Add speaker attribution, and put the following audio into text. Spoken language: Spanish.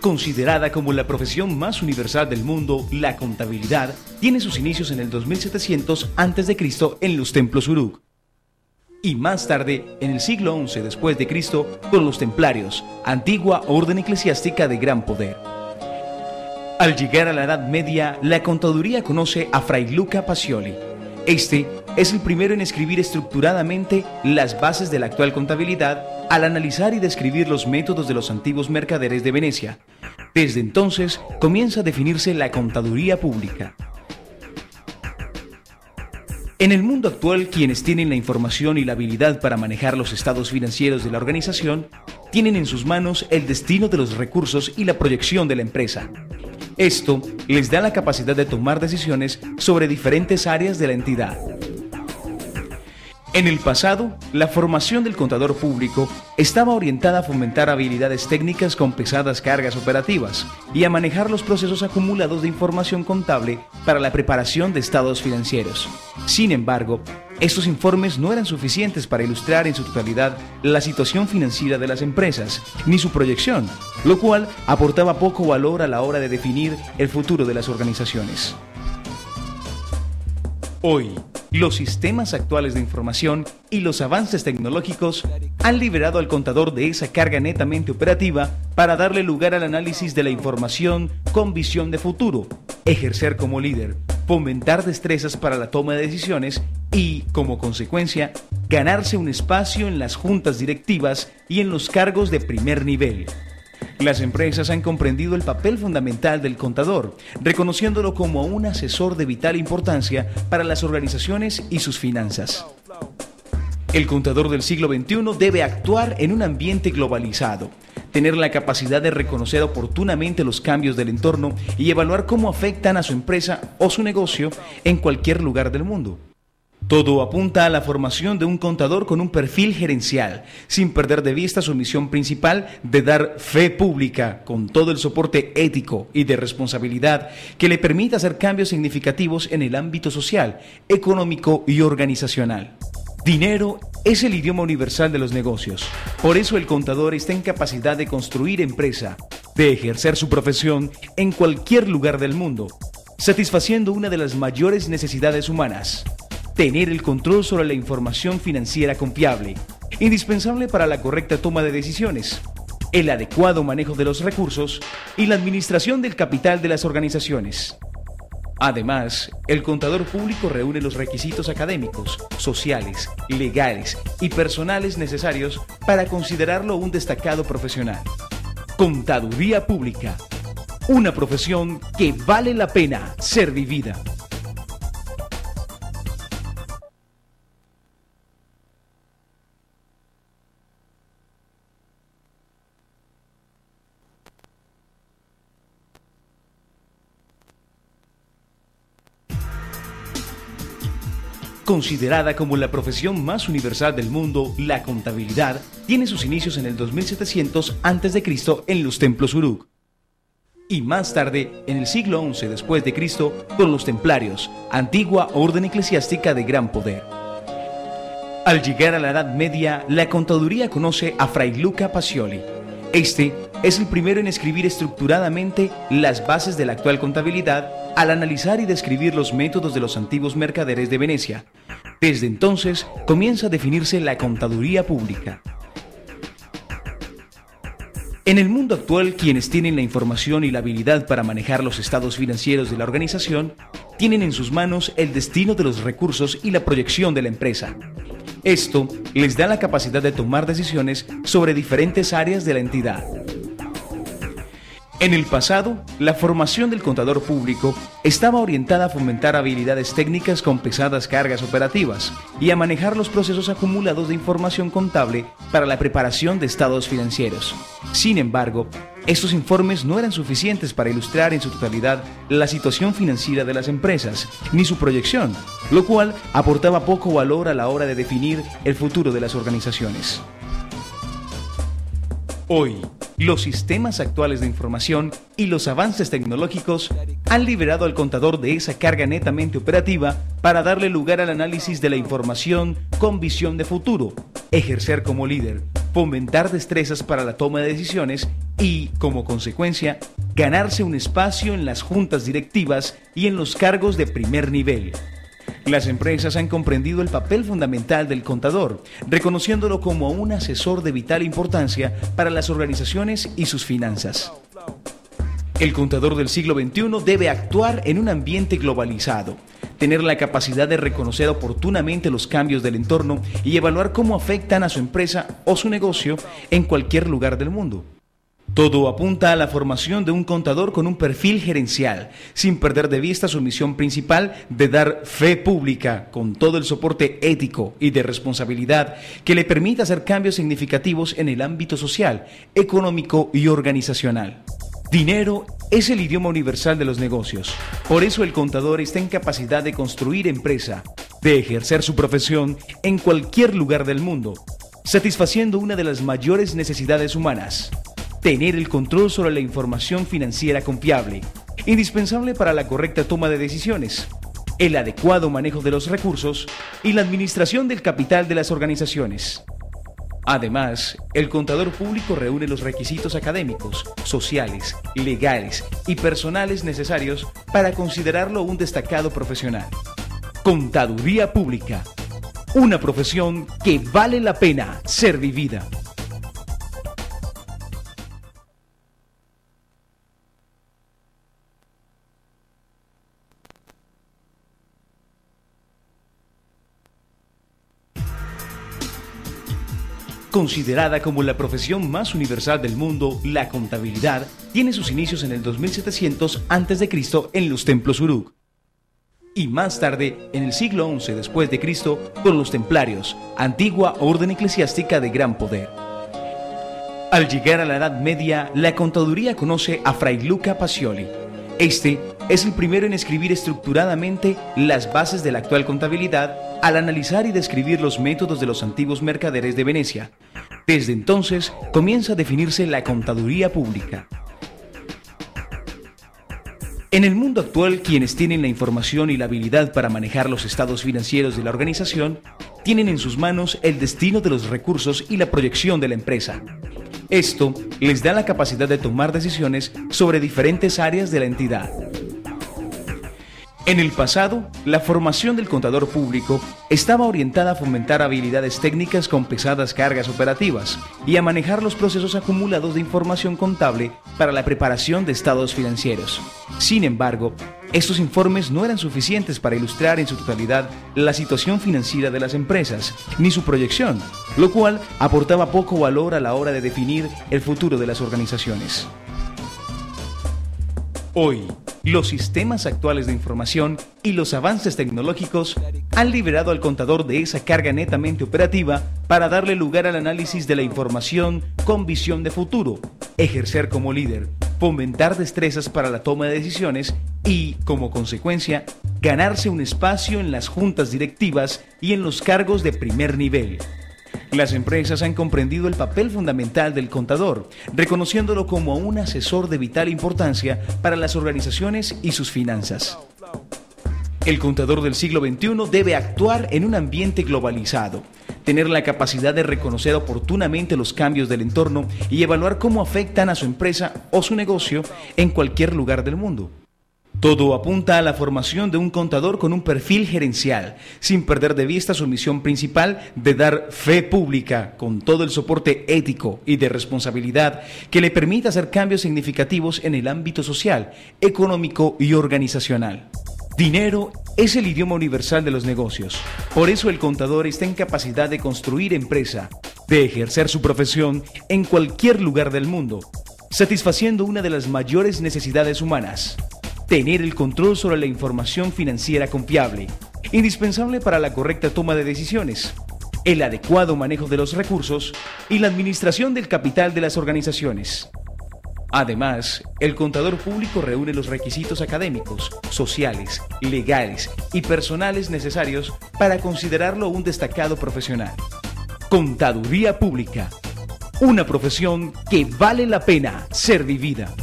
Speaker 1: Considerada como la profesión más universal del mundo, la contabilidad tiene sus inicios en el 2700 a.C. en los templos Uruk, y más tarde, en el siglo XI después de Cristo, con los templarios, antigua orden eclesiástica de gran poder. Al llegar a la Edad Media, la contaduría conoce a Fray Luca Pacioli. Este es el primero en escribir estructuradamente las bases de la actual contabilidad al analizar y describir los métodos de los antiguos mercaderes de Venecia. Desde entonces comienza a definirse la contaduría pública. En el mundo actual, quienes tienen la información y la habilidad para manejar los estados financieros de la organización, tienen en sus manos el destino de los recursos y la proyección de la empresa. Esto les da la capacidad de tomar decisiones sobre diferentes áreas de la entidad. En el pasado, la formación del contador público estaba orientada a fomentar habilidades técnicas con pesadas cargas operativas y a manejar los procesos acumulados de información contable para la preparación de estados financieros. Sin embargo, estos informes no eran suficientes para ilustrar en su totalidad la situación financiera de las empresas, ni su proyección, lo cual aportaba poco valor a la hora de definir el futuro de las organizaciones. Hoy, los sistemas actuales de información y los avances tecnológicos han liberado al contador de esa carga netamente operativa para darle lugar al análisis de la información con visión de futuro, ejercer como líder, fomentar destrezas para la toma de decisiones y, como consecuencia, ganarse un espacio en las juntas directivas y en los cargos de primer nivel. Las empresas han comprendido el papel fundamental del contador, reconociéndolo como un asesor de vital importancia para las organizaciones y sus finanzas. El contador del siglo XXI debe actuar en un ambiente globalizado, tener la capacidad de reconocer oportunamente los cambios del entorno y evaluar cómo afectan a su empresa o su negocio en cualquier lugar del mundo. Todo apunta a la formación de un contador con un perfil gerencial, sin perder de vista su misión principal de dar fe pública, con todo el soporte ético y de responsabilidad que le permita hacer cambios significativos en el ámbito social, económico y organizacional. Dinero es el idioma universal de los negocios. Por eso el contador está en capacidad de construir empresa, de ejercer su profesión en cualquier lugar del mundo, satisfaciendo una de las mayores necesidades humanas: tener el control sobre la información financiera confiable, indispensable para la correcta toma de decisiones, el adecuado manejo de los recursos y la administración del capital de las organizaciones. Además, el contador público reúne los requisitos académicos, sociales, legales y personales necesarios para considerarlo un destacado profesional. Contaduría pública, una profesión que vale la pena ser vivida. Considerada como la profesión más universal del mundo, la contabilidad tiene sus inicios en el 2700 a.C. en los templos Uruk, y más tarde, en el siglo XI después de Cristo, con los templarios, antigua orden eclesiástica de gran poder. Al llegar a la Edad Media, la contaduría conoce a Fray Luca Pacioli. Este es el primero en escribir estructuradamente las bases de la actual contabilidad al analizar y describir los métodos de los antiguos mercaderes de Venecia. Desde entonces comienza a definirse la contaduría pública. En el mundo actual, quienes tienen la información y la habilidad para manejar los estados financieros de la organización, tienen en sus manos el destino de los recursos y la proyección de la empresa. Esto les da la capacidad de tomar decisiones sobre diferentes áreas de la entidad. En el pasado, la formación del contador público estaba orientada a fomentar habilidades técnicas con pesadas cargas operativas y a manejar los procesos acumulados de información contable para la preparación de estados financieros. Sin embargo, estos informes no eran suficientes para ilustrar en su totalidad la situación financiera de las empresas, ni su proyección, lo cual aportaba poco valor a la hora de definir el futuro de las organizaciones. Hoy, los sistemas actuales de información y los avances tecnológicos han liberado al contador de esa carga netamente operativa para darle lugar al análisis de la información con visión de futuro, ejercer como líder, fomentar destrezas para la toma de decisiones y, como consecuencia, ganarse un espacio en las juntas directivas y en los cargos de primer nivel. Las empresas han comprendido el papel fundamental del contador, reconociéndolo como un asesor de vital importancia para las organizaciones y sus finanzas. El contador del siglo XXI debe actuar en un ambiente globalizado, tener la capacidad de reconocer oportunamente los cambios del entorno y evaluar cómo afectan a su empresa o su negocio en cualquier lugar del mundo. Todo apunta a la formación de un contador con un perfil gerencial, sin perder de vista su misión principal de dar fe pública, con todo el soporte ético y de responsabilidad que le permita hacer cambios significativos en el ámbito social, económico y organizacional. Dinero es el idioma universal de los negocios. Por eso el contador está en capacidad de construir empresa, de ejercer su profesión en cualquier lugar del mundo, satisfaciendo una de las mayores necesidades humanas: tener el control sobre la información financiera confiable, indispensable para la correcta toma de decisiones, el adecuado manejo de los recursos y la administración del capital de las organizaciones. Además, el contador público reúne los requisitos académicos, sociales, legales y personales necesarios para considerarlo un destacado profesional. Contaduría Pública, una profesión que vale la pena ser vivida. Considerada como la profesión más universal del mundo, la contabilidad tiene sus inicios en el 2700 a.C. en los templos Uruk, y más tarde en el siglo XI después de Cristo con los templarios, antigua orden eclesiástica de gran poder. Al llegar a la Edad Media, la contaduría conoce a Fray Luca Pacioli. Este es el primero en escribir estructuradamente las bases de la actual contabilidad al analizar y describir los métodos de los antiguos mercaderes de Venecia. Desde entonces comienza a definirse la contaduría pública. En el mundo actual, quienes tienen la información y la habilidad para manejar los estados financieros de la organización tienen en sus manos el destino de los recursos y la proyección de la empresa. Esto les da la capacidad de tomar decisiones sobre diferentes áreas de la entidad. En el pasado, la formación del contador público estaba orientada a fomentar habilidades técnicas con pesadas cargas operativas y a manejar los procesos acumulados de información contable para la preparación de estados financieros. Sin embargo, estos informes no eran suficientes para ilustrar en su totalidad la situación financiera de las empresas, ni su proyección, lo cual aportaba poco valor a la hora de definir el futuro de las organizaciones. Hoy, los sistemas actuales de información y los avances tecnológicos han liberado al contador de esa carga netamente operativa para darle lugar al análisis de la información con visión de futuro, ejercer como líder, fomentar destrezas para la toma de decisiones y, como consecuencia, ganarse un espacio en las juntas directivas y en los cargos de primer nivel. Las empresas han comprendido el papel fundamental del contador, reconociéndolo como un asesor de vital importancia para las organizaciones y sus finanzas. El contador del siglo XXI debe actuar en un ambiente globalizado, tener la capacidad de reconocer oportunamente los cambios del entorno y evaluar cómo afectan a su empresa o su negocio en cualquier lugar del mundo. Todo apunta a la formación de un contador con un perfil gerencial, sin perder de vista su misión principal de dar fe pública, con todo el soporte ético y de responsabilidad que le permita hacer cambios significativos en el ámbito social, económico y organizacional. Dinero es el idioma universal de los negocios. Por eso el contador está en capacidad de construir empresa, de ejercer su profesión en cualquier lugar del mundo, satisfaciendo una de las mayores necesidades humanas: tener el control sobre la información financiera confiable, indispensable para la correcta toma de decisiones, el adecuado manejo de los recursos y la administración del capital de las organizaciones. Además, el contador público reúne los requisitos académicos, sociales, legales y personales necesarios para considerarlo un destacado profesional. Contaduría Pública, una profesión que vale la pena ser vivida.